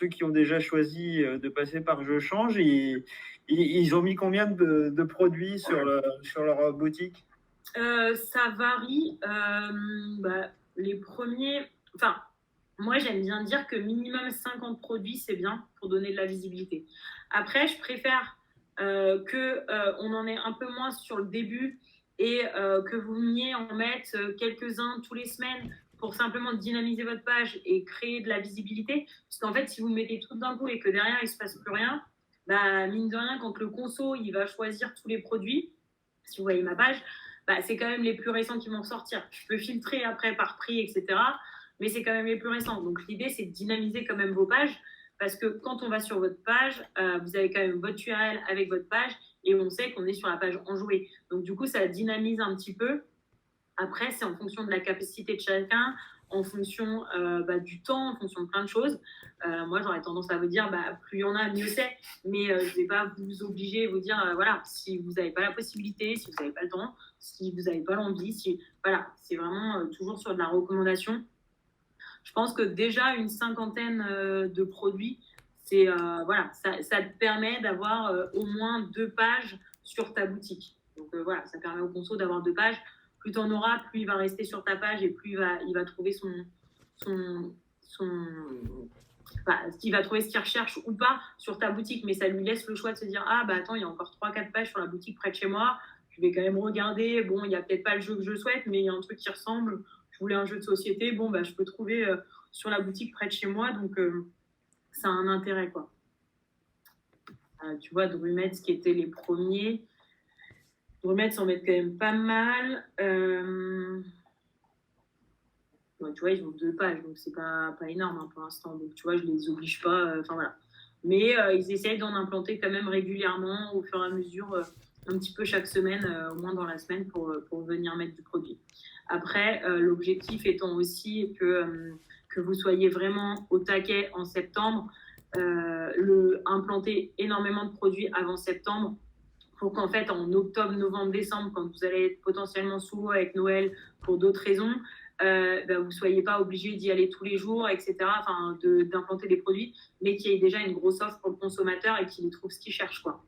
ceux qui ont déjà choisi de passer par Je Change, ils ont mis combien de produits sur leur boutique? Ça varie. Les premiers, enfin, moi j'aime bien dire que minimum 50 produits, c'est bien pour donner de la visibilité. Après, je préfère qu'on en ait un peu moins sur le début et que vous veniez en mettre quelques-uns tous les semaines pour simplement dynamiser votre page et créer de la visibilité. Parce qu'en fait, si vous mettez tout d'un coup et que derrière il ne se passe plus rien, bah, mine de rien, quand le conso il va choisir tous les produits, si vous voyez ma page, bah, c'est quand même les plus récents qui vont ressortir. Je peux filtrer après par prix, etc. Mais c'est quand même les plus récents. Donc l'idée, c'est de dynamiser quand même vos pages parce que quand on va sur votre page, vous avez quand même votre URL avec votre page et on sait qu'on est sur la page enjouée. Donc du coup, ça dynamise un petit peu. Après, c'est en fonction de la capacité de chacun, en fonction du temps, en fonction de plein de choses. Moi, j'aurais tendance à vous dire, plus il y en a, mieux c'est. Mais je ne vais pas vous obliger, vous dire, voilà, si vous n'avez pas la possibilité, si vous n'avez pas le temps, si vous n'avez pas l'envie, voilà, c'est vraiment toujours sur de la recommandation. Je pense que déjà une cinquantaine de produits, voilà, ça te permet d'avoir au moins 2 pages sur ta boutique. Donc voilà, ça permet au conso d'avoir 2 pages. Plus tu en auras, plus il va rester sur ta page et plus il va trouver il va trouver ce qu'il recherche ou pas sur ta boutique, mais ça lui laisse le choix de se dire attends, il y a encore 3-4 pages sur la boutique près de chez moi, je vais quand même regarder, bon, il n'y a peut-être pas le jeu que je souhaite, mais il y a un truc qui ressemble, je voulais un jeu de société, bon, je peux trouver sur la boutique près de chez moi, donc ça a un intérêt, quoi. Tu vois, Drumettes, qui étaient les premiers, Drumettes s'en mettent quand même pas mal. Tu vois, ils ont 2 pages, donc c'est pas énorme pour l'instant. Donc, tu vois, je les oblige pas. Voilà. Mais ils essayent d'en implanter quand même régulièrement, au fur et à mesure, un petit peu chaque semaine, au moins dans la semaine, pour venir mettre du produit. Après, l'objectif étant aussi que vous soyez vraiment au taquet en septembre, implanter énormément de produits avant septembre, pour qu'en fait, en octobre, novembre, décembre, quand vous allez être potentiellement sous l'eau avec Noël pour d'autres raisons, vous ne soyez pas obligé d'y aller tous les jours, etc., d'implanter des produits, mais qu'il y ait déjà une grosse offre pour le consommateur et qu'il trouve ce qu'il cherche, quoi.